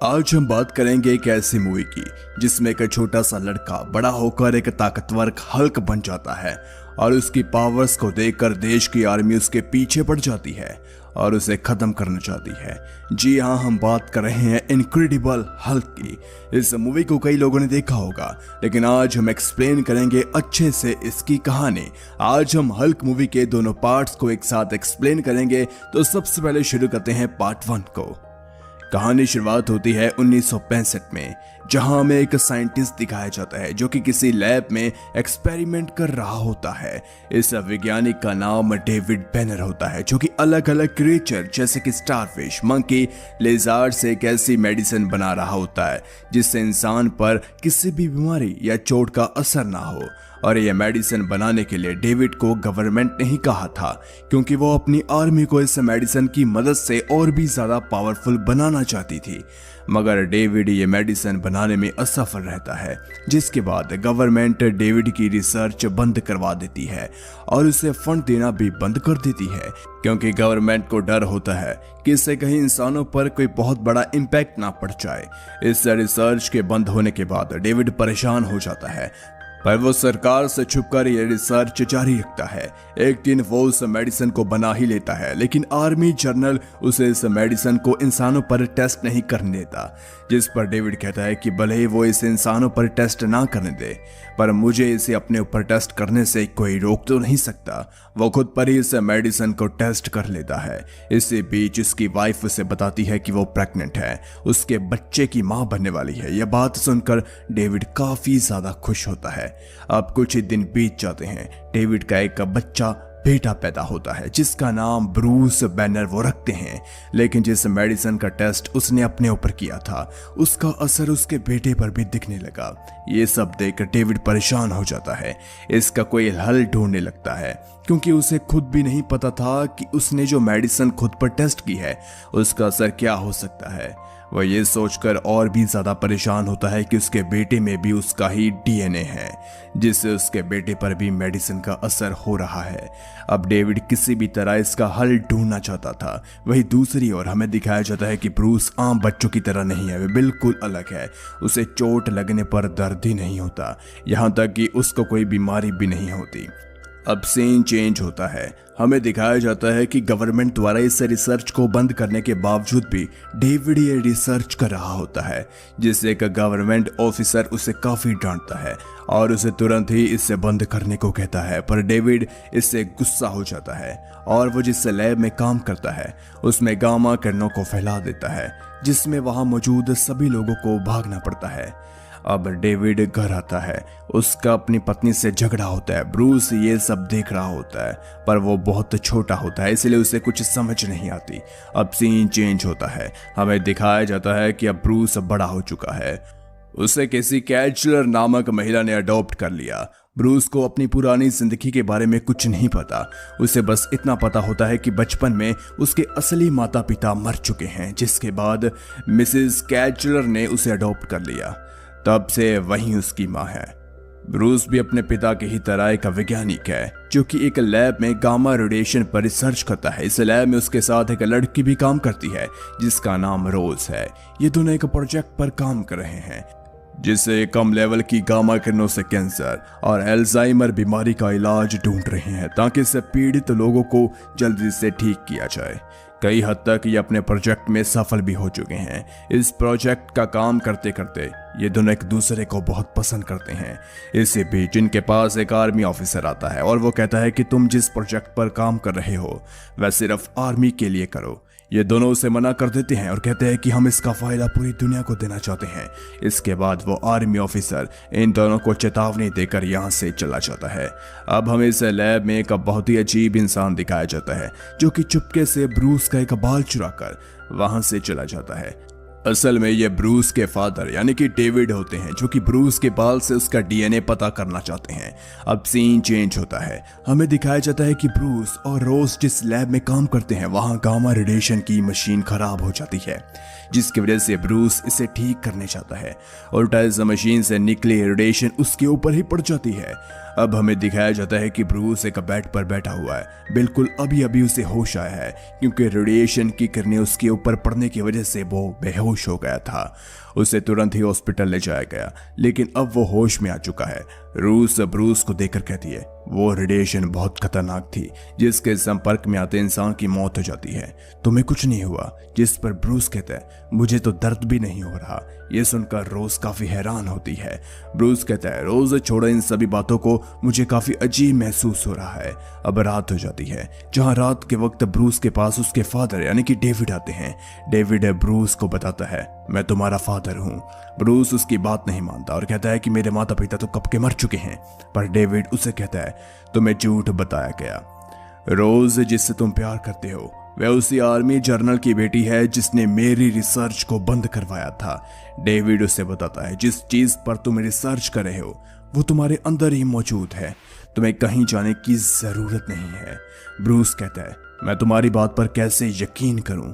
आज हम बात करेंगे एक ऐसी मूवी की जिसमें एक छोटा सा लड़का बड़ा होकर एक ताकतवर हल्क बन जाता है और उसकी पावर्स को देखकर देश की आर्मी उसके पीछे पड़ जाती है और उसे खत्म करना चाहती है। जी हाँ, हम बात कर रहे हैं इनक्रेडिबल हल्क की। इस मूवी को कई लोगों ने देखा होगा, लेकिन आज हम एक्सप्लेन करेंगे अच्छे से इसकी कहानी। आज हम हल्क मूवी के दोनों पार्ट्स को एक साथ एक्सप्लेन करेंगे। तो सबसे पहले शुरू करते हैं पार्ट 1 को। कहानी शुरुआत होती है 1965 में, जहां हमें एक साइंटिस्ट दिखाया जाता है जो कि किसी लैब में एक्सपेरिमेंट कर रहा होता है। इस वैज्ञानिक का नाम डेविड बैनर होता है, जो कि अलग अलग क्रिएचर जैसे कि स्टारफिश, मंकी, लेज़ार्ड से एक ऐसी मेडिसिन बना रहा होता है जिससे इंसान पर किसी भी बीमारी या चोट का असर ना हो। और यह मेडिसिन बनाने के लिए डेविड को गवर्नमेंट ने ही कहा था, क्योंकि वो अपनी आर्मी को इस मेडिसिन की मदद से और भी ज्यादा पावरफुल बनाना चाहती थी। मगर डेविड ये मेडिसिन बनाने में असफल रहता है, जिसके बाद गवर्नमेंट डेविड की रिसर्च बंद करवा देती है और उसे फंड देना भी बंद कर देती है, क्योंकि गवर्नमेंट को डर होता है कि इससे कहीं इंसानों पर कोई बहुत बड़ा इम्पैक्ट ना पड़ जाए। इस रिसर्च के बंद होने के बाद डेविड परेशान हो जाता है, पर वो सरकार से छुपकर ये रिसर्च जारी रखता है। एक दिन वो उस मेडिसिन को बना ही लेता है, लेकिन आर्मी जनरल उसे इस मेडिसिन को इंसानों पर टेस्ट नहीं करने देता, जिस पर डेविड कहता है कि भले ही वो इसे इंसानों पर टेस्ट ना करने दे, पर मुझे इसे अपने ऊपर टेस्ट करने से कोई रोक तो नहीं सकता। वो खुद पर ही इस मेडिसिन को टेस्ट कर लेता है। इसी बीच उसकी वाइफ उसे बताती है कि वो प्रेग्नेंट है, उसके बच्चे की मां बनने वाली है। यह बात सुनकर डेविड काफी ज्यादा खुश होता है। अब कुछ ही दिन बीत जाते हैं। डेविड का एक बेटा पैदा होता है जिसका नाम ब्रूस बैनर वो रखते हैं, लेकिन जिस मेडिसिन का टेस्ट उसने अपने ऊपर किया था उसका असर उसके बेटे पर भी दिखने लगा। ये सब देखकर डेविड परेशान हो जाता है, इसका कोई हल ढूंढने लगता है, क्योंकि उसे खुद भी नहीं पता था कि उसने जो मेडिसिन खुद पर टेस्ट की है उसका असर क्या हो सकता है। वह ये सोचकर और भी ज्यादा परेशान होता है कि उसके बेटे में भी उसका ही डीएनए है, जिससे उसके बेटे पर भी मेडिसिन का असर हो रहा है। अब डेविड किसी भी तरह इसका हल ढूंढना चाहता था। वही दूसरी ओर हमें दिखाया जाता है कि ब्रूस आम बच्चों की तरह नहीं है, वे बिल्कुल अलग है। उसे चोट लगने पर दर्द ही नहीं होता, यहाँ तक कि उसको कोई बीमारी भी नहीं होती। अब सीन चेंज होता है। हमें दिखाया जाता है कि गवर्नमेंट द्वारा इस रिसर्च को बंद करने के बावजूद भी डेविड ये रिसर्च कर रहा होता है, जिससे एक गवर्नमेंट ऑफिसर उसे काफी डांटता है और उसे तुरंत ही इससे बंद करने को कहता है। पर डेविड इससे गुस्सा हो जाता है और वो जिस लैब में काम करता है उसमें गामा किरणों को फैला देता है, जिसमें वहां मौजूद सभी लोगों को भागना पड़ता है। अब डेविड घर आता है, उसका अपनी पत्नी से झगड़ा होता है। ब्रूस ये सब देख रहा होता है, पर वो बहुत छोटा होता है, इसलिए उसे कुछ समझ नहीं आती। अब सीन चेंज होता है। हमें दिखाया जाता है कि अब ब्रूस बड़ा हो चुका है। उसे किसी कैचलर नामक महिला ने अडॉप्ट कर लिया। ब्रूस को अपनी पुरानी जिंदगी के बारे में कुछ नहीं पता। उसे बस इतना पता होता है कि बचपन में उसके असली माता पिता मर चुके हैं, जिसके बाद मिसेस कैचलर ने उसे अडॉप्ट कर लिया। तब से वही उसकी माँ है। ब्रूस भी अपने पिता की ही तरह एक वैज्ञानिक है, जो कि एक लैब में गामा रेडिएशन पर रिसर्च करता है। इस लैब में उसके साथ एक लड़की भी काम करती है जिसका नाम रोज है। ये दोनों एक प्रोजेक्ट पर काम कर रहे हैं जिससे कम लेवल की गामा किरणों से कैंसर और अल्जाइमर बीमारी का इलाज ढूंढ रहे हैं, ताकि इससे पीड़ित लोगों को जल्दी से ठीक किया जाए। कई हद तक ये अपने प्रोजेक्ट में सफल भी हो चुके हैं। इस प्रोजेक्ट का काम करते करते ये दोनों एक दूसरे को बहुत पसंद करते हैं। इसी बीच इनके पास एक आर्मी ऑफिसर आता है और वो कहता है कि तुम जिस प्रोजेक्ट पर काम कर रहे हो वह सिर्फ आर्मी के लिए करो। ये दोनों उसे मना कर देते हैं और कहते हैं कि हम इसका फायदा पूरी दुनिया को देना चाहते हैं। इसके बाद वो आर्मी ऑफिसर इन दोनों को चेतावनी देकर यहाँ से चला जाता है। अब हमें इस लैब में एक बहुत ही अजीब इंसान दिखाया जाता है, जो कि चुपके से ब्रूस का एक बाल चुराकर वहां से चला जाता है। असल में ये ब्रूस के फादर यानी कि डेविड होते हैं, जो कि ब्रूस के बाल से उसका डीएनए पता करना चाहते हैं। अब सीन चेंज होता है। हमें दिखाया जाता है कि ब्रूस और रोज जिस लैब में काम करते हैं वहां गामा रेडिएशन की मशीन खराब हो जाती है, जिसकी वजह से ब्रूस इसे ठीक करने चाहता है। उल्टा इस मशीन से निकली रेडिएशन उसके ऊपर ही पड़ जाती है। अब हमें दिखाया जाता है कि ब्रूस एक बेड पर बैठा हुआ है। बिल्कुल अभी अभी उसे होश आया है, क्योंकि रेडिएशन की किरणें उसके ऊपर पड़ने की वजह से वो बेहोश बेहोश हो गया था। उसे तुरंत ही हॉस्पिटल ले जाया गया, लेकिन अब वो होश में आ चुका है। रूस ब्रूस को देखकर कहती है, वो रेडिएशन बहुत खतरनाक थी, जिसके संपर्क में आते इंसान की मौत हो जाती है। तुम्हें कुछ नहीं हुआ? जिस पर ब्रूस कहता है, मुझे तो दर्द भी नहीं हो रहा। ये सुनकर रोज काफी हैरान होती है। ब्रूस कहता है, रोज छोड़ो इन सभी बातों को, मुझे काफी अजीब महसूस हो रहा है। अब रात हो जाती है, जहां रात के वक्त ब्रूस के पास उसके फादर यानी कि डेविड आते हैं। डेविड ब्रूस को बताता है, मैं तुम्हारा फादर हूँ। ब्रूस उसकी बात नहीं मानता और कहता है कि मेरे माता पिता तो कब के मर चुके हैं। पर डेविड उसे कहता है, तुम्हें झूठ बताया गया। रोज जिससे तुम प्यार करते हो वह उसी आर्मी जर्नल की बेटी है जिसने मेरी रिसर्च को बंद करवाया था। डेविड उसे बताता है, जिस चीज पर तुम रिसर्च कर रहे हो वो तुम्हारे अंदर ही मौजूद है, तुम्हें कहीं जाने की जरूरत नहीं है। ब्रूस कहता है, मैं तुम्हारी बात पर कैसे यकीन करूं,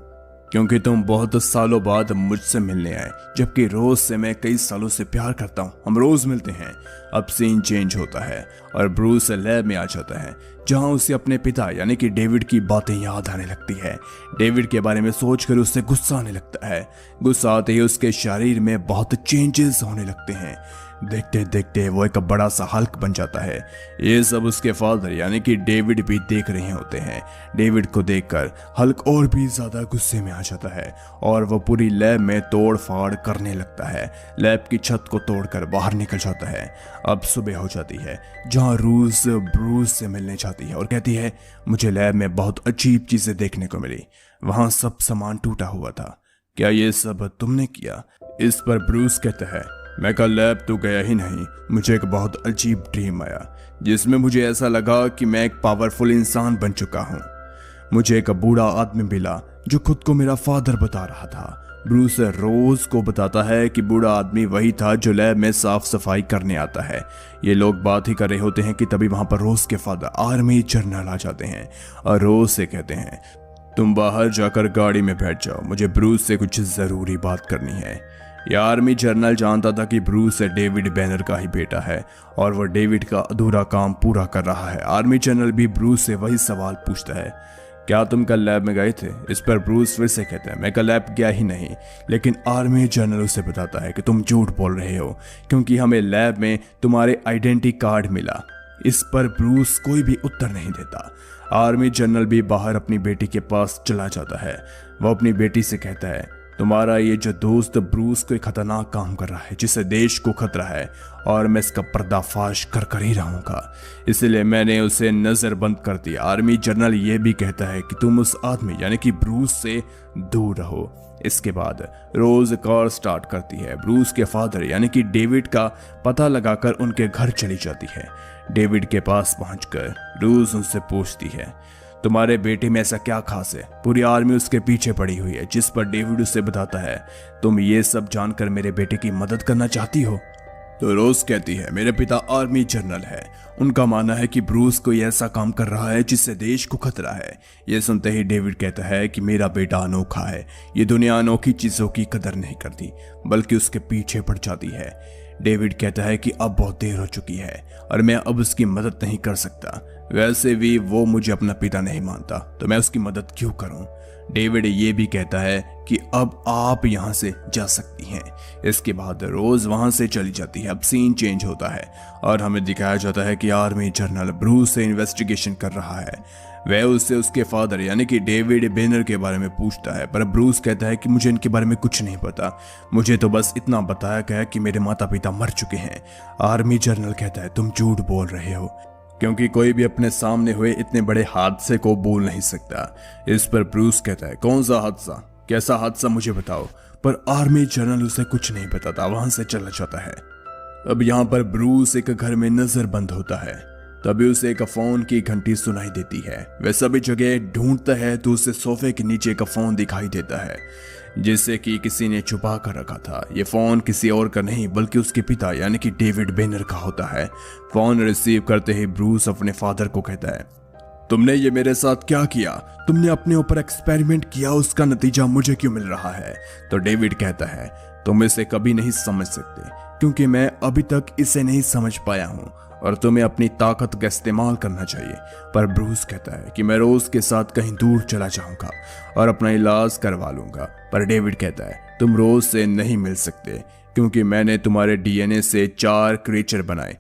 क्योंकि तुम बहुत सालों बाद मुझसे मिलने आए, जबकि रोज से मैं कई सालों से प्यार करता हूं। हम रोज मिलते हैं। अब सीन चेंज होता है और ब्रूस लैब में आ जाता है, जहां उसे अपने पिता यानी कि डेविड की बातें याद आने लगती है। डेविड के बारे में सोचकर उसे गुस्सा आने लगता है। गुस्सा आते ही उसके शरीर में बहुत चेंजेस होने लगते हैं। देखते देखते वो एक बड़ा सा हल्क बन जाता है। ये सब उसके फादर यानी कि डेविड भी देख रहे होते हैं। डेविड को देखकर हल्क और भी ज्यादा गुस्से में आ जाता है और वो पूरी लैब में तोड़ फाड़ करने लगता है। लैब की छत को तोड़कर बाहर निकल जाता है। अब सुबह हो जाती है, जहाँ रूस ब्रूस से मिलने जाती है और कहती है, मुझे लैब में बहुत अजीब चीजें देखने को मिली। वहां सब सामान टूटा हुआ था। क्या ये सब तुमने किया? इस पर ब्रूस कहता है, मैं कल लैब तो गया ही नहीं। मुझे एक बहुत अजीब ड्रीम आया, जिसमें मुझे ऐसा लगा कि मैं एक पावरफुल इंसान बन चुका हूँ। मुझे एक बूढ़ा आदमी मिला जो खुद को मेरा फादर बता रहा था। ब्रूस रोज को बताता है कि बूढ़ा आदमी वही था जो लैब में साफ सफाई करने आता है। ये लोग बात ही कर रहे होते हैं कि तभी वहां पर रोज के फादर आर्मी जर्नल आ जाते हैं और रोज से कहते हैं, तुम बाहर जाकर गाड़ी में बैठ जाओ, मुझे ब्रूस से कुछ जरूरी बात करनी है। यह आर्मी जर्नल जानता था कि ब्रूस डेविड बैनर का ही बेटा है और वह डेविड का अधूरा काम पूरा कर रहा है। आर्मी जर्नल भी ब्रूस से वही सवाल पूछता है, क्या तुम कल लैब में गए थे? इस पर ब्रूस फिर से कहता है, मैं कल लैब गया ही नहीं। लेकिन आर्मी जर्नल उसे बताता है कि तुम झूठ बोल रहे हो, क्योंकि हमें लैब में तुम्हारे आइडेंटिटी कार्ड मिला। इस पर ब्रूस कोई भी उत्तर नहीं देता। आर्मी जर्नल भी बाहर अपनी बेटी के पास चला जाता है। वह अपनी बेटी से कहता है, तुम्हारा ये जो दोस्त ब्रूस कोई खतरनाक काम कर रहा है जिससे देश को खतरा है, और मैं इसका पर्दाफाश कर कर ही रहूंगा, इसलिए मैंने उसे नजरबंद कर दिया। आर्मी जनरल ये भी कहता है कि तुम उस आदमी यानी कि ब्रूस से दूर रहो। इसके बाद रोज कार स्टार्ट करती है। ब्रूस के फादर यानी कि डेविड का पता लगाकर उनके घर चली जाती है। डेविड के पास पहुंचकर रोज उनसे पूछती है, तुम्हारे बेटे में ऐसा क्या खास है? पूरी आर्मी उसके पीछे पड़ी हुई है। जिस पर डेविड उसे बताता है, तुम ये सब जानकर मेरे बेटे की मदद करना चाहती हो? तो रोज कहती है, मेरे पिता आर्मी जनरल है, उनका मानना है कि ब्रूस कोई ऐसा काम कर रहा है जिससे देश को खतरा है। यह सुनते ही डेविड कहता है कि मेरा बेटा अनोखा है, ये दुनिया अनोखी चीजों की कदर नहीं करती बल्कि उसके पीछे पड़ जाती है। डेविड कहता है कि अब बहुत देर हो चुकी है और मैं अब उसकी मदद नहीं कर सकता। वैसे भी वो मुझे अपना पिता नहीं मानता, तो मैं उसकी मदद क्यों करूं? डेविड ये भी कहता है कि अब आप यहाँ से जा सकती हैं। इसके बाद रोज वहां से चली जाती है। अब सीन चेंज होता है और हमें दिखाया जाता है कि आर्मी जनरल ब्रूस से इन्वेस्टिगेशन कर रहा है। वह उससे उसके फादर यानी कि डेविड बेनर के बारे में पूछता है, पर ब्रूस कहता है कि मुझे इनके बारे में कुछ नहीं पता, मुझे तो बस इतना बताया गया कि मेरे माता पिता मर चुके हैं। आर्मी जनरल कहता है, तुम झूठ बोल रहे हो, क्योंकि कोई भी अपने सामने हुए इतने बड़े हादसे को बोल नहीं सकता। इस पर ब्रूस कहता है, कौन सा हादसा? कैसा हादसा, मुझे बताओ। पर आर्मी जनरल उसे कुछ नहीं बताता, वहां से चला जाता है। अब यहाँ पर ब्रूस एक घर में नजरबंद होता है। तभी उसे एक फोन की घंटी सुनाई देती है। वह सभी जगह ढूंढता है तो उसे सोफे के नीचे एक फोन दिखाई देता है, जिसे कि किसी ने छुपा कर रखा था। ये फोन किसी और का नहीं बल्कि उसके पिता यानी कि डेविड बेनर का होता है। फोन रिसीव करते ही ब्रूस अपने फादर को कहता है, तुमने ये मेरे साथ क्या किया? तुमने अपने ऊपर एक्सपेरिमेंट किया, उसका नतीजा मुझे क्यों मिल रहा है? तो डेविड कहता है, तुम इसे कभी नहीं समझ सकते, क्योंकि मैं अभी तक इसे नहीं समझ पाया हूँ और तुम्हें अपनी ताकत का इस्तेमाल करना चाहिए। पर ब्रूस कहता है कि मैं रोज के साथ कहीं दूर चला जाऊंगा और अपना इलाज करवा लूंगा। पर डेविड कहता है, तुम रोज से नहीं मिल सकते क्योंकि मैंने तुम्हारे डीएनए से 4 क्रिएचर बनाए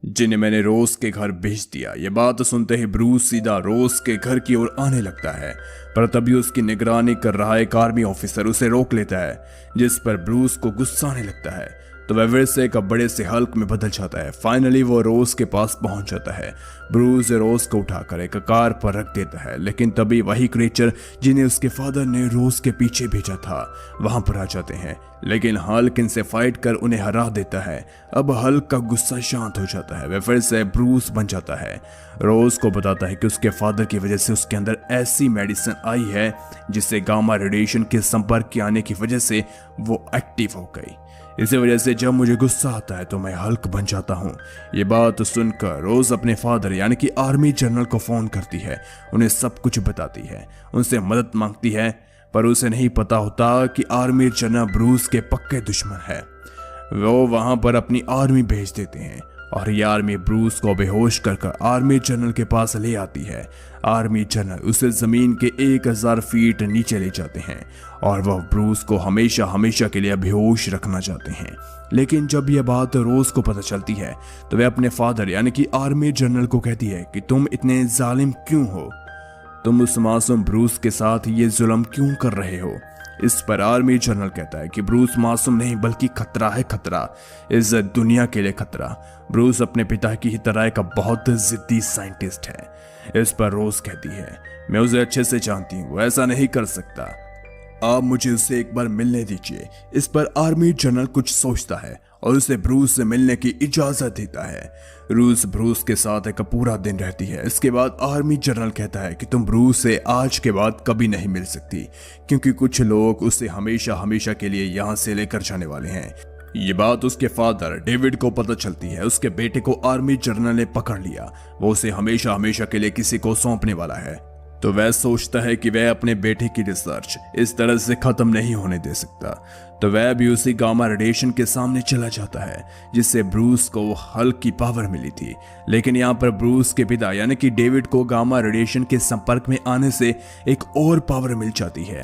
जिन्हें मैंने रोज के घर भेज दिया। ये बात सुनते ही ब्रूस सीधा रोज के घर की ओर आने लगता है, पर तभी उसकी निगरानी कर रहा एक आर्मी ऑफिसर उसे रोक लेता है, जिस पर ब्रूस को गुस्सा आने लगता है। तो वह फिर से एक बड़े से हल्क में बदल जाता है। फाइनली वो रोज के पास पहुंच जाता है। ब्रूस रोज को उठाकर एक कार पर रख देता है, लेकिन तभी वही क्रिएचर जिन्हें उसके फादर ने रोज के पीछे भेजा था वहां पर आ जाते हैं, लेकिन हल्क इनसे फाइट कर उन्हें हरा देता है। अब हल्क का गुस्सा शांत हो जाता है, वह फिर से ब्रूस बन जाता है। रोज को बताता है कि उसके फादर की वजह से उसके अंदर ऐसी मेडिसिन आई है जिससे गामा रेडिएशन के संपर्क के आने की वजह से वो एक्टिव हो गई। इसी वजह से जब मुझे गुस्सा आता है तो मैं हल्क बन जाता हूँ। ये बात सुनकर रोज अपने फादर यानी कि आर्मी जनरल को फोन करती है, उन्हें सब कुछ बताती है, उनसे मदद मांगती है, पर उसे नहीं पता होता कि आर्मी जनरल ब्रूस के पक्के दुश्मन है। वो वहां पर अपनी आर्मी भेज देते हैं और ये आर्मी ब्रूस को बेहोश कर आर्मी जनरल के पास ले आती है। आर्मी जनरल उसे जमीन के 1000 फीट नीचे ले जाते हैं और वह ब्रूस को हमेशा हमेशा के लिए बेहोश रखना चाहते हैं। लेकिन जब यह बात रोज को पता चलती है तो वह अपने फादर यानी कि आर्मी जनरल को कहती है कि तुम इतने जालिम क्यों हो, तुम उस मासूम ब्रूस के साथ ये जुल्म क्यों कर रहे हो। इस पर आर्मी जनरल कहता है कि ब्रूस मासूम नहीं बल्कि खतरा है, खतरा, इस दुनिया के लिए खतरा। ब्रूस अपने पिता की ही तरह एक बहुत जिद्दी साइंटिस्ट है। इस पर रोज कहती है मैं उसे अच्छे से जानती हूँ, वो ऐसा नहीं कर सकता, आप मुझे उससे एक बार मिलने दीजिए। इस पर आर्मी जनरल कुछ सोचता है और उसे ब्रूस से मिलने की इजाजत देता है। रूस ब्रूस के साथ एक पूरा दिन रहती है। इसके बाद आर्मी जनरल कहता है कि तुम ब्रूस से आज के बाद कभी नहीं मिल सकती क्योंकि कुछ लोग उसे हमेशा हमेशा के लिए यहाँ से लेकर जाने वाले हैं। ये बात उसके फादर डेविड को पता चलती है। उसके बेटे को आर्मी जनरल ने पकड़ लिया, वो उसे हमेशा हमेशा के लिए किसी को सौंपने वाला है। तो वह सोचता है कि वह अपने बेटे की रिसर्च इस तरह से खत्म नहीं होने दे सकता, तो वह भी उसी गामा रेडिएशन के सामने चला जाता है जिससे ब्रूस को हल्क की पावर मिली थी। लेकिन यहाँ पर ब्रूस के पिता यानी कि डेविड को गामा रेडिएशन के संपर्क में आने से एक और पावर मिल जाती है।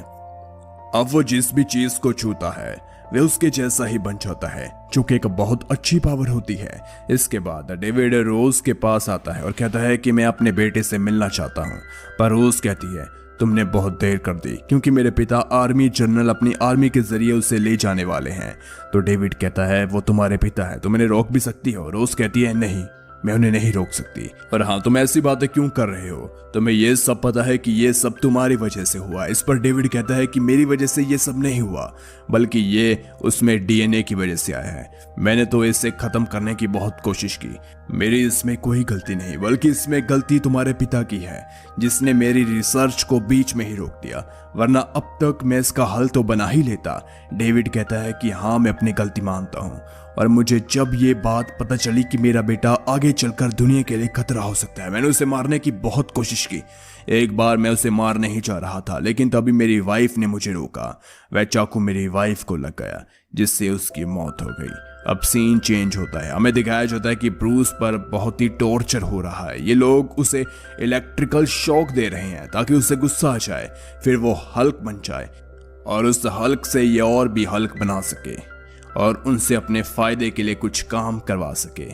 अब वो जिस भी चीज को छूता है वह उसके जैसा ही बन जाता है, जो कि एक बहुत अच्छी पावर होती है। इसके बाद डेविड रोज के पास आता है और कहता है कि मैं अपने बेटे से मिलना चाहता हूँ, पर रोज कहती है तुमने बहुत देर कर दी क्योंकि मेरे पिता आर्मी जनरल अपनी आर्मी के जरिए उसे ले जाने वाले हैं। तो डेविड कहता है वो तुम्हारे पिता है, तुम इन्हें रोक भी सकती हो। रोज कहती है नहीं, मैं उन्हें नहीं रोक सकती। और हाँ, तुम ऐसी बातें क्यों कर रहे हो, तुम्हें ये सब पता है कि ये सब तुम्हारी वजह से हुआ। इस पर डेविड कहता है कि मेरी वजह से ये सब नहीं हुआ, बल्कि ये उसमें डीएनए की वजह से आया है। मैंने तो इसे खत्म करने की बहुत कोशिश की, मेरी इसमें कोई गलती नहीं, बल्कि इसमें गलती तुम्हारे पिता की है जिसने मेरी रिसर्च को बीच में ही रोक दिया, वरना अब तक मैं इसका हल तो बना ही लेता। डेविड कहता है कि हाँ, मैं अपनी गलती मानता हूँ और मुझे जब ये बात पता चली कि मेरा बेटा आगे चलकर दुनिया के लिए खतरा हो सकता है, मैंने उसे मारने की बहुत कोशिश की। एक बार मैं उसे मारने ही जा रहा था, लेकिन तभी मेरी वाइफ ने मुझे रोका। वह चाकू मेरी वाइफ को लग गया जिससे उसकी मौत हो गई। अब सीन चेंज होता है, हमें दिखाया जाता है कि ब्रूस पर बहुत ही टॉर्चर हो रहा है। ये लोग उसे इलेक्ट्रिकल शॉक दे रहे हैं ताकि उसे गुस्सा आ जाए, फिर वो हल्क बन जाए और उस हल्क से ये और भी हल्क बना सके और उनसे अपने फायदे के लिए कुछ काम करवा सके।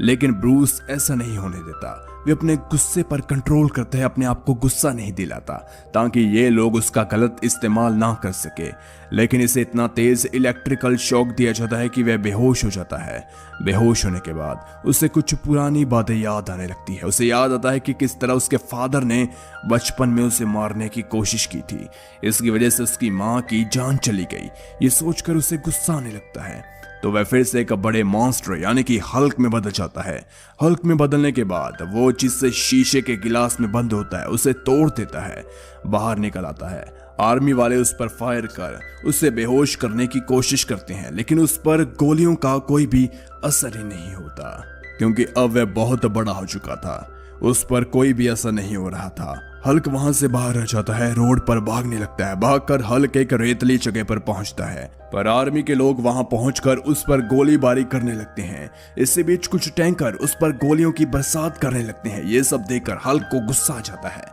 लेकिन ब्रूस ऐसा नहीं होने देता, वे अपने गुस्से पर कंट्रोल करते हैं, अपने आप को गुस्सा नहीं दिलाता ताकि ये लोग उसका गलत इस्तेमाल ना कर सके। लेकिन इसे इतना तेज इलेक्ट्रिकल शॉक दिया जाता है कि वह बेहोश हो जाता है। बेहोश होने के बाद उसे कुछ पुरानी बातें याद आने लगती है। उसे याद आता है कि किस तरह उसके फादर ने बचपन में उसे मारने की कोशिश की थी, इसकी वजह से उसकी माँ की जान चली गई। ये सोचकर उसे गुस्सा आने लगता है, तो वह फिर से एक बड़े मॉन्स्टर यानी कि हल्क में बदल जाता है। हल्क में बदलने के बाद वो जिससे शीशे के गिलास में बंद होता है उसे तोड़ देता है, बाहर निकल आता है। आर्मी वाले उस पर फायर कर उसे बेहोश करने की कोशिश करते हैं, लेकिन उस पर गोलियों का कोई भी असर ही नहीं होता क्योंकि अब वह बहुत बड़ा हो चुका था, उस पर कोई भी असर नहीं हो रहा था। हल्क वहां से बाहर आ जाता है, रोड पर भागने लगता है। भागकर हल्क एक रेतली जगह पर पहुंचता है, पर आर्मी के लोग वहां पहुंचकर उस पर गोलीबारी करने लगते हैं। इसी बीच कुछ टैंकर उस पर गोलियों की बरसात करने लगते हैं। ये सब देखकर हल्क को गुस्सा आ जाता है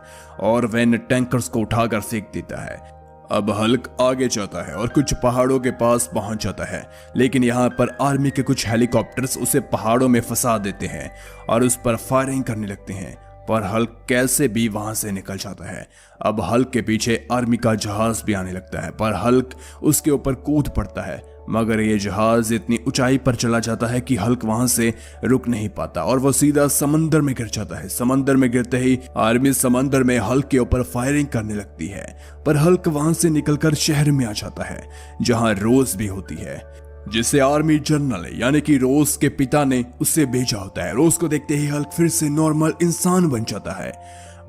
और वह इन टैंकर्स को उठाकर फेंक देता है। अब हल्क आगे जाता है और कुछ पहाड़ों के पास पहुंच जाता है, लेकिन यहाँ पर आर्मी के कुछ हेलीकॉप्टर्स उसे पहाड़ों में फंसा देते हैं और उस पर फायरिंग करने लगते हैं, पर हल्क कैसे भी वहां से निकल जाता है। अब हल्क के पीछे आर्मी का जहाज भी आने लगता है, पर हल्क उसके ऊपर कूद पड़ता है, मगर ये जहाज इतनी ऊंचाई पर चला जाता है कि हल्क वहां से रुक नहीं पाता और वो सीधा समंदर में गिर जाता है। समंदर में गिरते ही आर्मी समंदर में हल्क के ऊपर फायरिंग करने लगती है, पर हल्क वहां से निकलकर शहर में आ जाता है जहां रोज भी होती है, जिसे आर्मी जनरल यानी कि रोज के पिता ने उससे भेजा होता है। रोज को देखते ही हल्क फिर से नॉर्मल इंसान बन जाता है,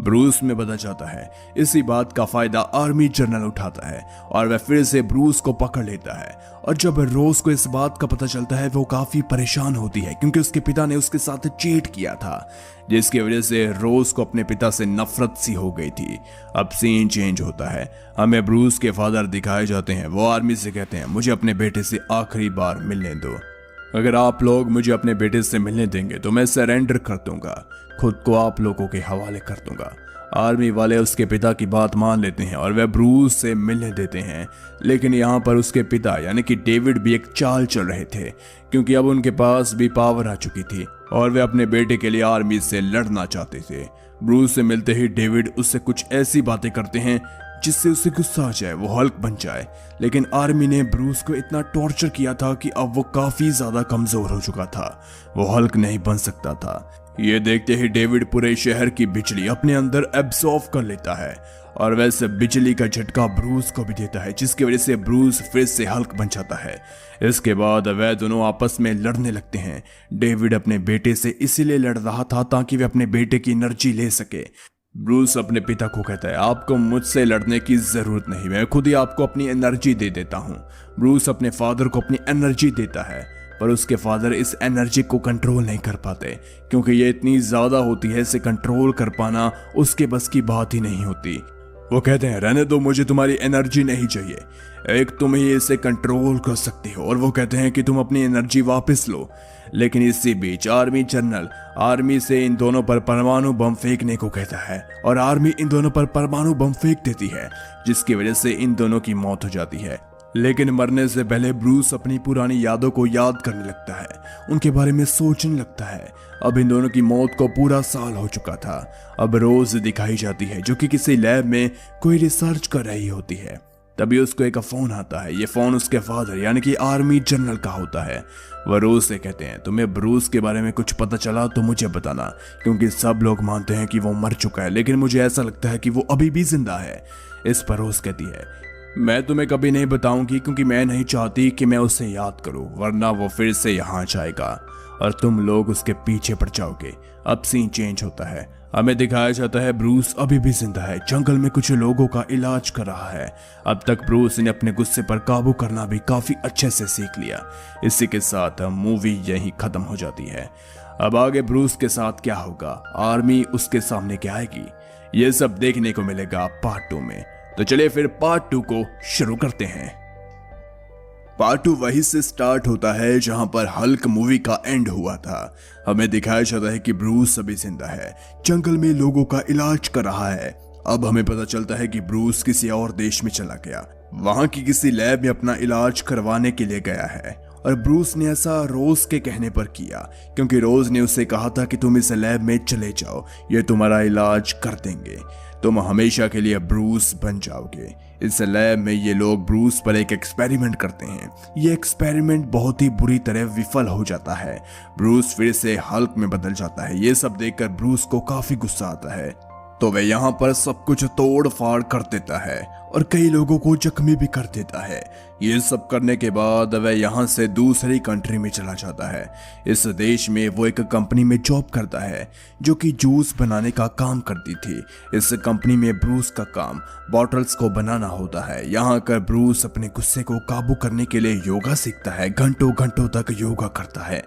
ब्रूस में बदल जाता है। इसी बात का फायदा आर्मी जनरल उठाता है और वह फिर से ब्रूस को पकड़ लेता है। और जब रोज को इस बात का पता चलता है वो काफी परेशान होती है, क्योंकि उसके पिता ने उसके साथ चीट किया था, जिसकी वजह से रोज को अपने पिता से नफरत सी हो गई थी। अब सीन चेंज होता है, हमें ब्रूस के फादर दिखाए जाते हैं। वो आर्मी से कहते हैं, मुझे अपने बेटे से आखिरी बार मिलने दो, अगर आप लोग मुझे अपने बेटे से मिलने देंगे तो मैं सरेंडर कर दूंगा, खुद को आप लोगों के हवाले कर दूंगा। आर्मी वाले उसके पिता की बात मान लेते हैं और वह ब्रूस से मिलने देते हैं, लेकिन यहाँ पर उसके पिता यानी कि डेविड भी एक चाल चल रहे थे, क्योंकि अब उनके पास भी पावर आ चुकी थी और वे अपने बेटे के लिए आर्मी से लड़ना चाहते थे। ब्रूस से मिलते ही डेविड उससे कुछ ऐसी बातें करते हैं जिससे उसे गुस्सा आ जाए, वो हल्क बन जाए। लेकिन आर्मी ने ब्रूस को इतना टॉर्चर किया था कि अब वो काफी ज्यादा कमजोर हो चुका था, वो हल्क नहीं बन सकता था। ये देखते ही डेविड पूरे शहर की बिजली अपने अंदर एब्सॉर्ब कर लेता है और वैसे बिजली का झटका ब्रूस को भी देता है, जिसकी वजह से ब्रूस फिर से हल्क बन जाता है। इसके बाद वह दोनों आपस में लड़ने लगते हैं। डेविड अपने बेटे से इसीलिए लड़ रहा था ताकि वह अपने बेटे की एनर्जी ले सके। ब्रूस अपने पिता को कहता है, आपको मुझसे लड़ने की जरूरत नहीं, मैं खुद ही आपको अपनी एनर्जी दे देता हूँ। ब्रूस अपने फादर को अपनी एनर्जी देता है, पर उसके फादर इस एनर्जी को कंट्रोल नहीं कर पाते, क्योंकि ये इतनी ज्यादा होती है, इसे कंट्रोल कर पाना उसके बस की बात ही नहीं होती। वो कहते हैं, रहने दो, मुझे तुम्हारी एनर्जी नहीं चाहिए, एक तुम ही इसे कंट्रोल कर सकते हो। और वो कहते हैं कि तुम अपनी एनर्जी वापस लो। लेकिन इसी बीच आर्मी जनरल आर्मी से इन दोनों पर परमाणु बम फेंकने को कहता है और आर्मी इन दोनों पर परमाणु बम फेंक देती है, जिसकी वजह से इन दोनों की मौत हो जाती है। लेकिन मरने से पहले ब्रूस अपनी पुरानी यादों को याद करने लगता है, उनके बारे में सोचने लगता है। अब इन दोनों की मौत को पूरा साल हो चुका था। अब रोज दिखाई जाती है जो कि किसी लैब में कोई रिसर्च कर रही होती है। तभी उसको एक फोन आता है। ये फोन उसके फादर यानी कि आर्मी जनरल का होता है। वह रोज से कहते हैं, तुम्हें ब्रूस के बारे में कुछ पता चला तो मुझे बताना, क्योंकि सब लोग मानते हैं कि वो मर चुका है, लेकिन मुझे ऐसा लगता है कि वो अभी भी जिंदा है। इस पर रोज कहती है, मैं तुम्हें कभी नहीं बताऊंगी, क्योंकि मैं नहीं चाहती कि मैं उसे याद करूं, वरना वो फिर से यहाँ जाएगा और तुम लोग उसके पीछे पड़ जाओगे। अब सीन चेंज होता है, हमें दिखाया जाता है ब्रूस अभी भी जिंदा है, जंगल में कुछ लोगों का इलाज कर रहा है। अब तक ब्रूस ने अपने गुस्से पर काबू करना भी काफी अच्छे से सीख लिया। इसी के साथ मूवी यहीं खत्म हो जाती है। अब आगे ब्रूस के साथ क्या होगा, आर्मी उसके सामने क्या आएगी, ये सब देखने को मिलेगा पार्ट 2 में। तो चलिए फिर पार्ट 2 को शुरू करते हैं। पार्ट 2 वहीं से स्टार्ट होता है जहां पर हल्क मूवी का एंड हुआ था। हमें दिखाया जाता है कि ब्रूस अभी जिंदा है, जंगल में लोगों का इलाज कर रहा है। अब हमें पता चलता है कि ब्रूस किसी और देश में चला गया, वहां की किसी लैब में अपना इलाज करवाने के लिए गया है। और ब्रूस ने ऐसा रोज के कहने पर किया, क्योंकि रोज ने उसे कहा था कि तुम इस लैब में चले जाओ, ये तुम्हारा इलाज कर देंगे, तुम हमेशा के लिए ब्रूस बन जाओगे। इस लैब में ये लोग ब्रूस पर एक एक्सपेरिमेंट करते हैं। ये एक्सपेरिमेंट बहुत ही बुरी तरह विफल हो जाता है। ब्रूस फिर से हल्क में बदल जाता है। ये सब देखकर ब्रूस को काफी गुस्सा आता है, तो वह यहाँ पर सब कुछ तोड़ फाड़ कर देता है और कई लोगों को जख्मी भी कर देता है। ये सब करने के बाद वह यहाँ से दूसरी कंट्री में चला जाता है। इस देश में वो एक कंपनी में जॉब करता है जो कि जूस बनाने का काम करती थी। इस कंपनी में ब्रूस का काम बॉटल्स को बनाना होता है। यहाँ कर ब्रूस अपने गुस्से को काबू करने के लिए योगा सीखता है, घंटों घंटों तक योगा करता है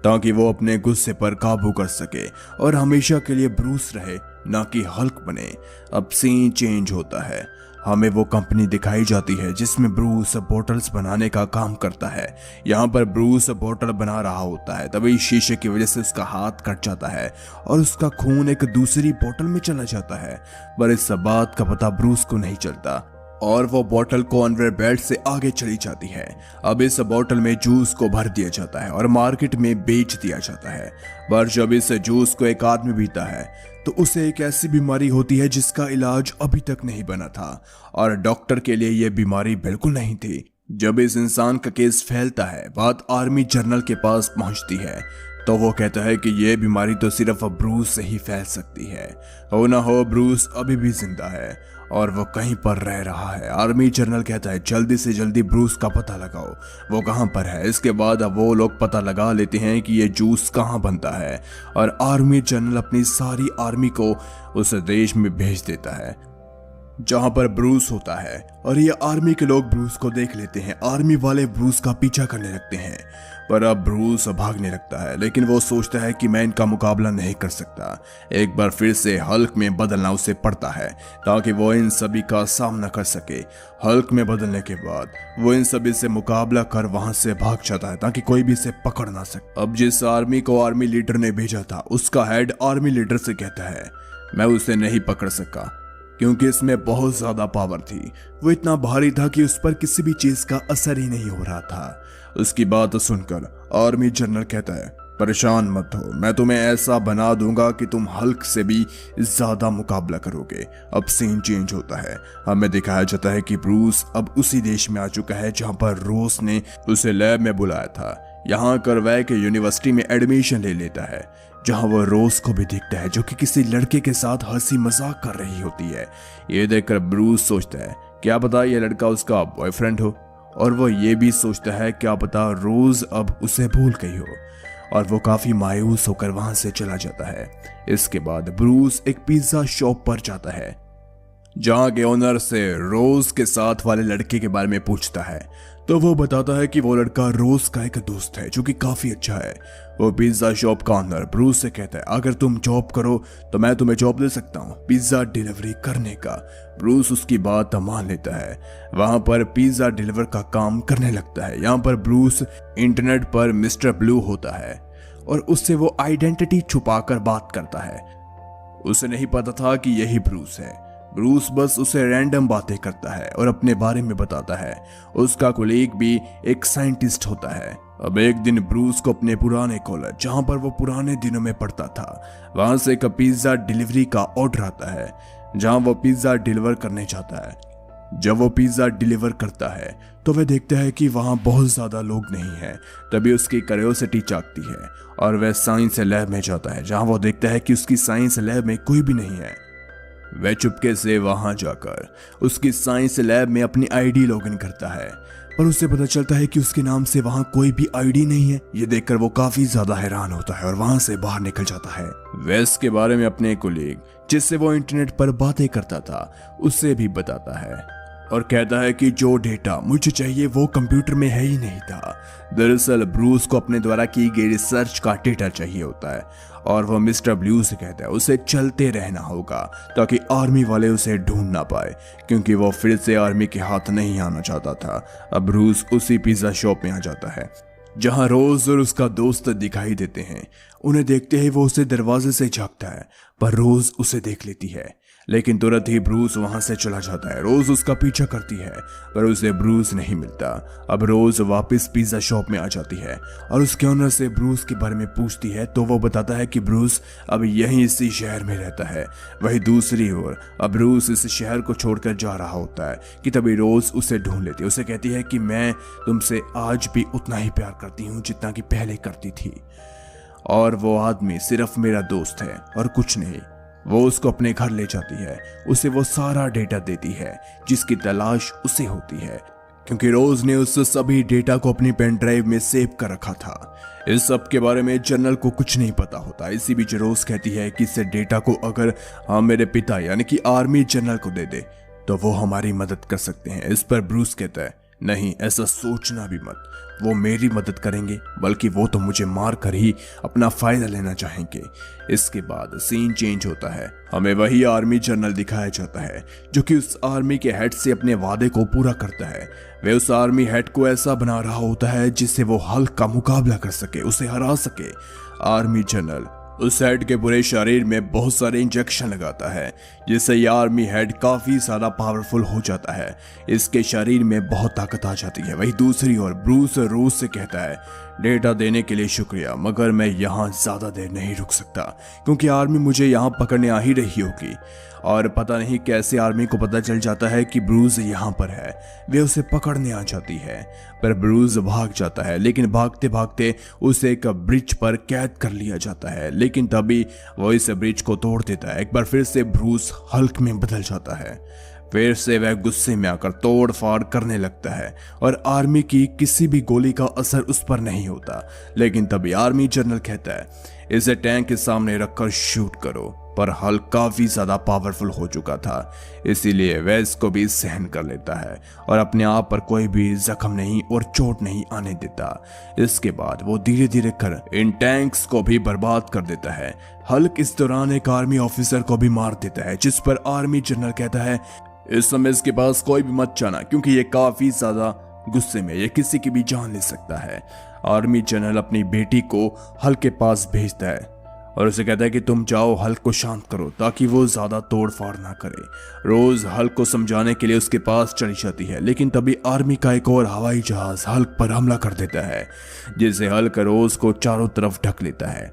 ताकि वो अपने गुस्से पर काबू कर सके और हमेशा के लिए ब्रूस रहे, ना कि हल्क बने। अब सीन चेंज होता है, हमें वो कंपनी दिखाई जाती है जिसमें ब्रूस बोटल्स बनाने का काम करता है। यहाँ पर ब्रूस बोतल बना रहा होता है, तभी शीशे की वजह से उसका हाथ कट जाता है और उसका खून एक दूसरी बोतल में चला जाता है, पर इस बात का पता ब्रूस को नहीं चलता। और वो बोतल कॉन्वेयर बेल्ट से आगे चली जाती है। अब इस बोतल में जूस को भर दिया जाता है और मार्केट में बेच दिया जाता है। पर जब इस जूस को एक आदमी पीता है तो उसे एक ऐसी बीमारी होती है जिसका इलाज अभी तक नहीं बना था और डॉक्टर के लिए यह बीमारी बिल्कुल नहीं थी। जब इस इंसान का केस फैलता है, बात आर्मी जनरल के पास पहुंचती है, तो वो कहता है कि यह बीमारी तो सिर्फ ब्रूस से ही फैल सकती है। हो ना हो ब्रूस अभी भी जिंदा है और वो कहीं पर रह रहा है। आर्मी जनरल कहता है जल्दी से जल्दी ब्रूस का पता लगाओ, वो कहाँ पर है। इसके बाद अब वो लोग पता लगा लेते हैं कि ये जूस कहाँ बनता है और आर्मी जनरल अपनी सारी आर्मी को उस देश में भेज देता है जहां पर ब्रूस होता है। और ये आर्मी के लोग ब्रूस को देख लेते हैं। आर्मी वाले ब्रूस का पीछा करने लगते हैं, पर अब ब्रूस भागने लगता है, लेकिन वो सोचता है कि मैं इनका मुकाबला नहीं कर सकता। एक बार फिर से हल्क में बदलना उसे पड़ता है ताकि वो इन सभी का सामना कर सके। हल्क में बदलने के बाद वो इन सभी से मुकाबला कर वहां से भाग जाता है ताकि कोई भी इसे पकड़ ना सके। अब जिस आर्मी को आर्मी लीडर ने भेजा था, उसका हेड आर्मी लीडर से कहता है मैं उसे नहीं पकड़ सका क्योंकि इसमें बहुत ज्यादा पावर थी। वो इतना भारी था कि उस पर किसी भी चीज का असर ही नहीं हो रहा था। उसकी बात सुनकर आर्मी जनरल कहता है परेशान मत हो, मैं तुम्हें ऐसा बना दूंगा कि तुम हल्क से भी ज्यादा मुकाबला करोगे। अब सीन चेंज होता है। हमें दिखाया जाता है कि ब्रूस अब उसी देश में आ चुका है जहां पर रोज ने उसे लैब में बुलाया था। यहाँ करवै के यूनिवर्सिटी में एडमिशन ले लेता है जहां वो रोज को भी दिखता है जो कि किसी लड़के के साथ हंसी मजाक कर रही होती है। ये देखकर ब्रूस सोचता है क्या पता ये लड़का उसका बॉयफ्रेंड हो, और वो ये भी सोचता है क्या पता रोज अब उसे भूल गई हो, और वो काफी मायूस होकर वहां से चला जाता है। इसके बाद ब्रूस एक पिज्जा शॉप पर जाता है जहां के ओनर से रोज के साथ वाले लड़के के बारे में पूछता है, तो वो बताता है कि वो लड़का रोज का एक दोस्त है जो कि काफी अच्छा है। वो पिज्जा शॉप का ओनर ब्रूस से कहता है अगर तुम जॉब करो तो मैं तुम्हें जॉब दे सकता हूँ पिज्जा डिलीवरी करने का। ब्रूस उसकी बात मान लेता है, वहां पर पिज्जा डिलीवर का काम करने लगता है। यहाँ पर ब्रूस इंटरनेट पर मिस्टर ब्लू होता है और उससे वो आइडेंटिटी छुपाकर बात करता है। उसे नहीं पता था कि यही ब्रूस है। ब्रूस बस उसे रैंडम बातें करता है और अपने बारे में बताता है। उसका कोलीग भी एक साइंटिस्ट होता है। अब एक दिन ब्रूस को अपने पुराने कॉलेज जहां पर वो पुराने दिनों में पढ़ता था, वहां से एक पिज्जा डिलीवरी का ऑर्डर आता है जहां वो पिज्जा डिलीवर करने जाता है। जब वो पिज्जा डिलीवर करता है तो वह देखता है कि वहां बहुत ज्यादा लोग नहीं हैं। तभी उसकी क्यूरियोसिटी जागती है और वह साइंस लैब में जाता है जहां वो देखता है कि उसकी साइंस लैब में कोई भी नहीं है। वह चुपके से वहां जाकर उसकी साइंस लैब में अपनी आईडी लॉगिन करता है, पर उसे पता चलता है कि उसके नाम से वहां कोई भी आईडी नहीं है। ये देखकर वो काफी ज्यादा हैरान होता है और वहां से बाहर निकल जाता है। वेस के बारे में अपने कोलीग जिससे वो इंटरनेट पर बातें करता था उसे भी बताता है और कहता है कि जो डेटा मुझे चाहिए वो कंप्यूटर में है ही नहीं था। दरअसल ब्रूस को अपने द्वारा की गई रिसर्च का डेटा चाहिए होता है और वो मिस्टर ब्लू से कहता है उसे चलते रहना होगा ताकि आर्मी वाले उसे ढूंढ ना पाए, क्योंकि वो फिर से आर्मी के हाथ नहीं आना चाहता था। अब ब्रूस उसी पिज्जा शॉप में आ जाता है जहां रोज और उसका दोस्त दिखाई देते हैं। उन्हें देखते ही वो उसे दरवाजे से झांकता है, पर रोज उसे देख लेती है, लेकिन तुरंत ही ब्रूस वहां से चला जाता है। रोज उसका पीछा करती है पर उसे ब्रूस नहीं मिलता। अब रोज वापस पिज्जा शॉप में आ जाती है और उसके ओनर से ब्रूस के बारे में पूछती है, तो वो बताता है कि ब्रूस अब यहीं इसी शहर में रहता है। वही दूसरी ओर अब ब्रूस इस शहर को छोड़कर जा रहा होता है कि तभी रोज उसे ढूंढ लेती है। उसे कहती है कि मैं तुमसे आज भी उतना ही प्यार करती हूँ जितना कि पहले करती थी, और वो आदमी सिर्फ मेरा दोस्त है और कुछ नहीं। वो उसको अपने घर ले जाती है, उसे वो सारा डेटा देती है जिसकी तलाश उसे होती है, क्योंकि रोज ने उस सभी डेटा को अपनी पेन ड्राइव में सेव कर रखा था। इस सब के बारे में जनरल को कुछ नहीं पता होता। इसी बीच रोज कहती है कि इस डेटा को अगर हम मेरे पिता यानी कि आर्मी जनरल को दे दे तो वो हमारी मदद कर सकते हैं। इस पर ब्रूस कहता है नहीं, ऐसा सोचना भी मत, वो मेरी मदद करेंगे, बल्कि वो तो मुझे मार कर ही अपना फायदा लेना चाहेंगे। इसके बाद सीन चेंज होता है। हमें वही आर्मी जनरल दिखाया जाता है जो कि उस आर्मी के हेड से अपने वादे को पूरा करता है। वह उस आर्मी हेड को ऐसा बना रहा होता है जिससे वो हल्क का मुकाबला कर सके, उसे हरा सके। आर्मी जनरल उस हेड के पूरे शरीर में बहुत सारे इंजेक्शन लगाता है, जिससे ये आर्मी हेड काफी ज्यादा पावरफुल हो जाता है। इसके शरीर में बहुत ताकत आ जाती है। वही दूसरी ओर ब्रूस रोज से कहता है, डेटा देने के लिए शुक्रिया, मगर मैं यहाँ ज्यादा देर नहीं रुक सकता, क्योंकि आर्मी मुझे यहाँ पकड़ने आ ही रही होगी। और पता नहीं कैसे आर्मी को पता चल जाता है कि ब्रूस यहाँ पर है। वे उसे पकड़ने आ जाती है, पर ब्रूस भाग जाता है, लेकिन भागते भागते उसे एक ब्रिज पर कैद कर लिया जाता है। लेकिन तभी वो इस ब्रिज को तोड़ देता है। एक बार फिर से ब्रूस हल्क में बदल जाता है। फिर से वह गुस्से में आकर तोड़ फाड़ करने लगता है और आर्मी की किसी भी गोली का असर उस पर नहीं होता। लेकिन तभी आर्मी जनरल कहता है, इसे टैंक के सामने रखकर शूट करो। पर हल्क काफी ज्यादा पावरफुल हो चुका था, इसीलिए वह इसको भी सहन कर लेता है और अपने आप पर कोई भी जख्म नहीं और चोट नहीं आने देता। इसके बाद वो धीरे धीरे कर इन टैंक्स को भी बर्बाद कर देता है। हल्क इस दौरान एक आर्मी ऑफिसर को भी मार देता है, जिस पर आर्मी जनरल कहता है, इस समय इसके पास कोई भी मत जाना, क्योंकि ये काफी ज्यादा गुस्से में, ये किसी की भी जान ले सकता है। आर्मी जनरल अपनी बेटी को हल्क के पास भेजता है और उसे कहता है कि तुम जाओ, हल्क को शांत करो ताकि वो ज्यादा तोड़ फाड़ ना करे। रोज हल्क को समझाने के लिए उसके पास चली जाती है, लेकिन तभी आर्मी का एक और हवाई जहाज हल्क पर हमला कर देता है, जिससे हल्क रोज को चारों तरफ ढक लेता है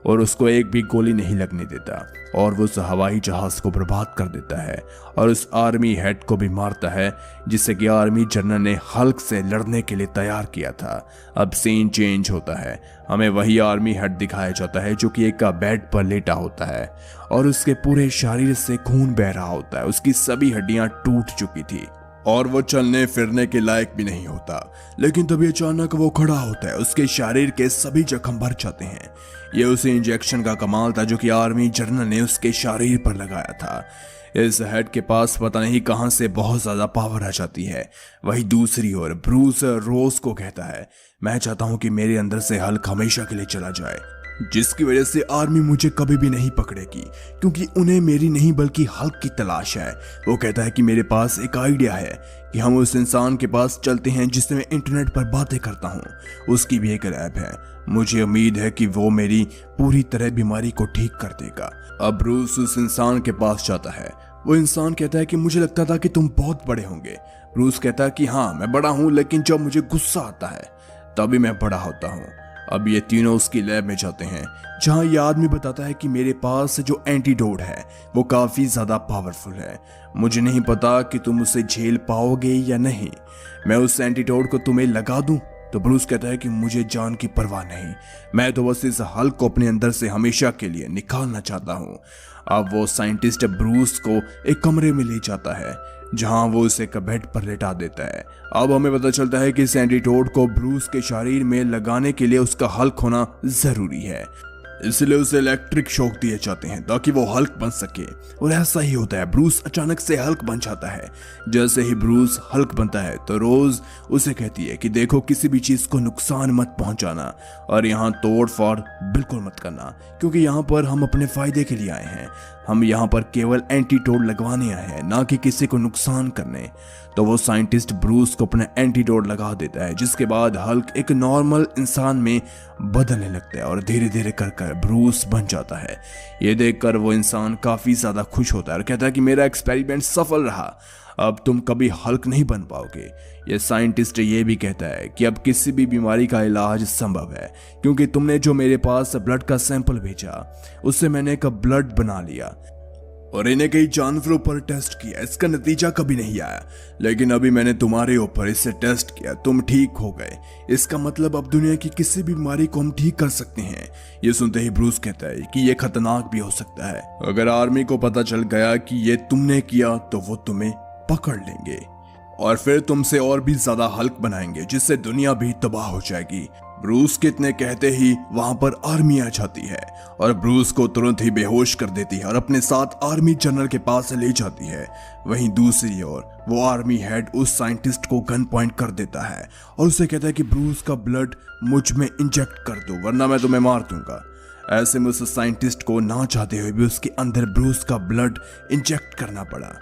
और उसको एक भी गोली नहीं लगने देता, और वो उस हवाई जहाज को बर्बाद कर देता है और उस आर्मी हेड को भी मारता है, जिससे कि आर्मी जनरल ने हल्क से लड़ने के लिए तैयार किया था। अब सीन चेंज होता है, हमें वही आर्मी हेड दिखाया जाता है जो कि एक बेड पर लेटा होता है और उसके पूरे शरीर से खून बह रहा होता है। उसकी सभी हड्डियां टूट चुकी थी और वो चलने फिरने के लायक भी नहीं होता। लेकिन तभी अचानक वो खड़ा होता है, उसके शरीर के सभी जख्म भर जाते हैं। ये उसी इंजेक्शन का कमाल था जो कि आर्मी जनरल ने उसके शरीर पर लगाया था। इस हेड के पास पता नहीं कहां से बहुत ज्यादा पावर आ जाती है। वही दूसरी ओर ब्रूस रोज को कहता है, मैं चाहता हूं कि मेरे अंदर से हल्क हमेशा के लिए चला जाए, जिसकी वजह से आर्मी मुझे कभी भी नहीं पकड़ेगी, क्योंकि उन्हें मेरी नहीं बल्कि हल्क की तलाश है। वो कहता है कि मेरे पास एक आइडिया है कि हम उस इंसान के पास चलते हैं जिससे मैं इंटरनेट पर बातें करता हूँ। उसकी भी एक लैब है, मुझे उम्मीद है कि वो मेरी पूरी तरह बीमारी को ठीक कर देगा। अब ब्रूस उस इंसान के पास जाता है। वो इंसान कहता है कि मुझे लगता था कि तुम बहुत बड़े होंगे। ब्रूस कहता है कि हाँ, मैं बड़ा हूँ, लेकिन जब मुझे गुस्सा आता है तभी मैं बड़ा होता हूँ। अब ये तीनों उसकी लैब में जाते हैं, जहां ये आदमी बताता है कि मेरे पास जो एंटीडोट है वो काफी ज्यादा पावरफुल है। मुझे नहीं पता कि तुम उसे झेल पाओगे या नहीं। मैं उस एंटीडोट को तुम्हें लगा दूं? तो ब्रूस कहता है कि मुझे जान की परवाह नहीं, मैं तो बस इस हल्क को अपने अंदर से हमेशा के लिए निकालना चाहता हूँ। अब वो साइंटिस्ट ब्रूस को एक कमरे में ले जाता है, जहां वो उसे एक बेड पर लेटा देता है। अब हमें पता चलता है कि इस एंटीडोट को ब्रूस के शरीर में लगाने के लिए उसका हल्क होना जरूरी है, इसलिए उसे इलेक्ट्रिक शॉक दिए जाते हैं ताकि वो हल्क बन सके। और ऐसा ही होता है, ब्रूस अचानक से हल्क बन जाता है। जैसे ही ब्रूस हल्क बनता है तो रोज उसे कहती है कि देखो, किसी भी चीज को नुकसान मत पहुंचाना और यहाँ तोड़ फोड़ बिल्कुल मत करना, क्योंकि यहाँ पर हम अपने फायदे के लिए आए हैं। हम यहाँ पर केवल एंटीडोट लगवाने आए हैं, ना कि किसी को नुकसान करने। तो वो साइंटिस्ट ब्रूस को अपना एंटीडोट लगा देता है, जिसके बाद हल्क एक नॉर्मल इंसान में बदलने लगता है और धीरे धीरे कर ब्रूस बन जाता है। ये देखकर वो इंसान काफी ज्यादा खुश होता है और कहता है कि मेरा एक्सपेरिमेंट सफल रहा, अब तुम कभी हल्क नहीं बन पाओगे। ये साइंटिस्ट ये भी कहता है कि अब किसी भी बीमारी का इलाज संभव है, क्योंकि तुमने जो मेरे पास ब्लड का सैंपल भेजा उससे मैंने एक ब्लड बना लिया और इन्हें कई जानवरों पर टेस्ट किया, इसका नतीजा कभी नहीं आया। लेकिन अभी मैंने तुम्हारे ऊपर इसे टेस्ट किया, तुम ठीक हो गए। इसका मतलब अब दुनिया की किसी भी बीमारी को हम ठीक कर सकते हैं। ये सुनते ही ब्रूस कहता है कि ये खतरनाक भी हो सकता है। अगर आर्मी को पता चल गया कि ये तुमने किया तो वो तुम्हें पकड़ लेंगे और फिर तुमसे और भी ज्यादा हल्क बनाएंगे, जिससे दुनिया भी तबाह हो जाएगी। ब्रूस के इतने कहते ही वहां पर आर्मी आ जाती है और ब्रूस को तुरंत ही बेहोश कर देती है और अपने साथ आर्मी जनरल के पास ले जाती है। वहीं दूसरी ओर वो आर्मी हेड उस साइंटिस्ट को गन पॉइंट कर देता है और उसे कहता है कि ब्रूस का ब्लड मुझ में इंजेक्ट कर दो, वरना मैं तुम्हें मार दूंगा। ऐसे में उस साइंटिस्ट को ना चाहते हुए भी उसके अंदर ब्रूस का ब्लड इंजेक्ट करना पड़ा।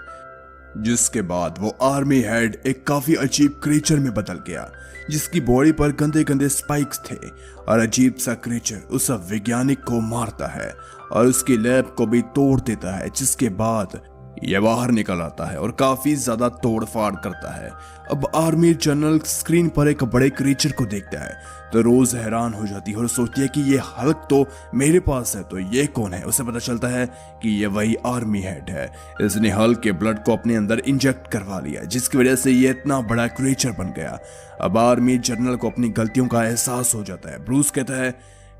जिसके बाद वो आर्मी हेड एक काफी अजीब क्रीचर में बदल गया, जिसकी बॉडी पर गंदे गंदे स्पाइक्स थे। और अजीब सा क्रीचर उस वैज्ञानिक को मारता है और उसकी लैब को भी तोड़ देता है, जिसके बाद यह बाहर निकल आता है और काफी ज्यादा तोड़फाड़ करता है। अब आर्मी जनरल स्क्रीन पर एक बड़े क्रीचर को देखता है तो रोज हैरान हो जाती है और सोचती है कि ये हल्क तो मेरे पास है, तो ये कौन है। उसे पता चलता है कि ये वही आर्मी हेड है। इसने हल्क के ब्लड को अपने अंदर इंजेक्ट करवा लिया, जिसकी वजह से ये इतना बड़ा क्रीचर बन गया। अब आर्मी जनरल को अपनी गलतियों का एहसास हो जाता है। ब्रूस कहता है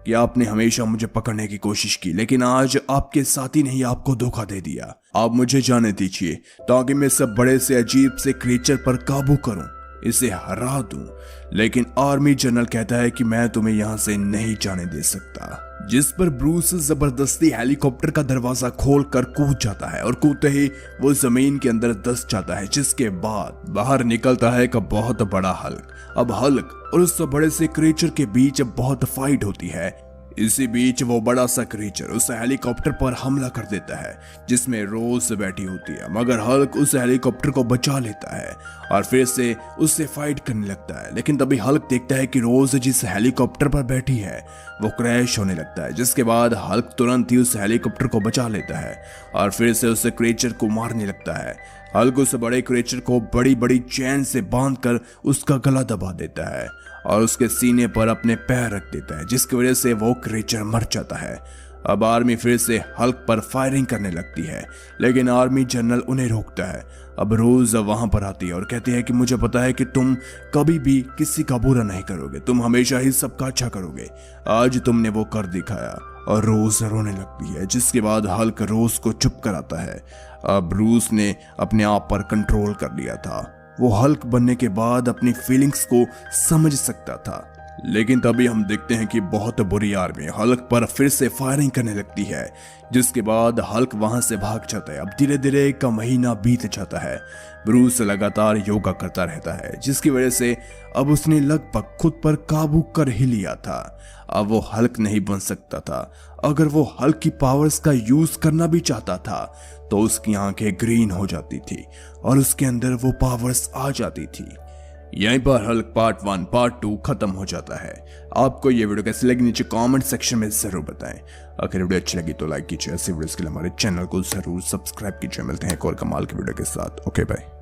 कि आपने हमेशा मुझे पकड़ने की कोशिश की, लेकिन आज आपके साथी ने ही आपको धोखा दे दिया। आप मुझे जाने दीजिए ताकि मैं सब बड़े से अजीब से क्रीचर पर काबू करूं, इसे हरा दूं। लेकिन आर्मी जनरल कहता है कि मैं तुम्हें यहां से नहीं जाने दे सकता, जिस पर ब्रूस जबरदस्ती हेलीकॉप्टर का दरवाजा खोलकर कूद जाता है और कूदते ही वो जमीन के अंदर दस जाता है, जिसके बाद बाहर निकलता है एक बहुत बड़ा हल्क। अब हल्क और उस बड़े से क्रीचर के बीच बहुत फाइट होती है। इसी बीच वो बड़ा सा क्रीचर उस हेलीकॉप्टर पर हमला कर देता है, जिसमें रोज बैठी होती है, मगर हल्क उस हेलीकॉप्टर को बचा लेता है और फिर से उससे फाइट करने लगता है। लेकिन तभी हल्क देखता है कि रोज जिस हेलीकॉप्टर पर बैठी है वो क्रैश होने लगता है, जिसके बाद हल्क तुरंत ही उस हेलीकॉप्टर को बचा लेता है और फिर से उस क्रीचर को मारने लगता है। हल्क उस बड़े क्रीचर को बड़ी बड़ी चैन से बांधकर उसका गला दबा देता है और उसके सीने पर अपने पैर रख देता है, जिसकी वजह से वो क्रीचर मर जाता है। अब आर्मी फिर से हल्क पर फायरिंग करने लगती है, लेकिन आर्मी जनरल उन्हें रोकता है। अब रोज वहां पर आती है और कहती है कि मुझे पता है कि तुम कभी भी किसी का बुरा नहीं करोगे, तुम हमेशा ही सबका अच्छा करोगे। आज तुमने वो कर दिखाया। और रोज रोने लगती है, जिसके बाद हल्क रोज को चुप कराता है। अब ब्रूस ने अपने आप पर कंट्रोल कर लिया था। वो हल्क बनने के बाद अपनी फीलिंग्स को समझ सकता था। लेकिन तभी हम देखते हैं कि बहुत बुरी आर्मी हल्क पर फिर से फायरिंग करने लगती है, जिसके बाद हल्क वहां से भाग जाता है। अब धीरे धीरे एक महीना बीत जाता है। ब्रूस लगातार योगा करता रहता है, जिसकी वजह से अब उसने लगभग खुद पर काबू कर ही लिया था। अब वो हल्क नहीं बन सकता था। अगर वो हल्क की पावर्स का यूज करना भी चाहता था तो उसकी आंखें ग्रीन हो जाती थी और उसके अंदर वो पावर्स आ जाती थी। यहीं पर हल्क पार्ट 1 पार्ट 2 खत्म हो जाता है। आपको ये वीडियो कैसी लगी नीचे कमेंट सेक्शन में जरूर बताएं। अगर वीडियो अच्छी लगी तो लाइक कीजिए, ऐसे वीडियोस के लिए हमारे चैनल को जरूर सब्सक्राइब कीजिए। मिलते हैं एक और कमाल की वीडियो के साथ। Okay bye.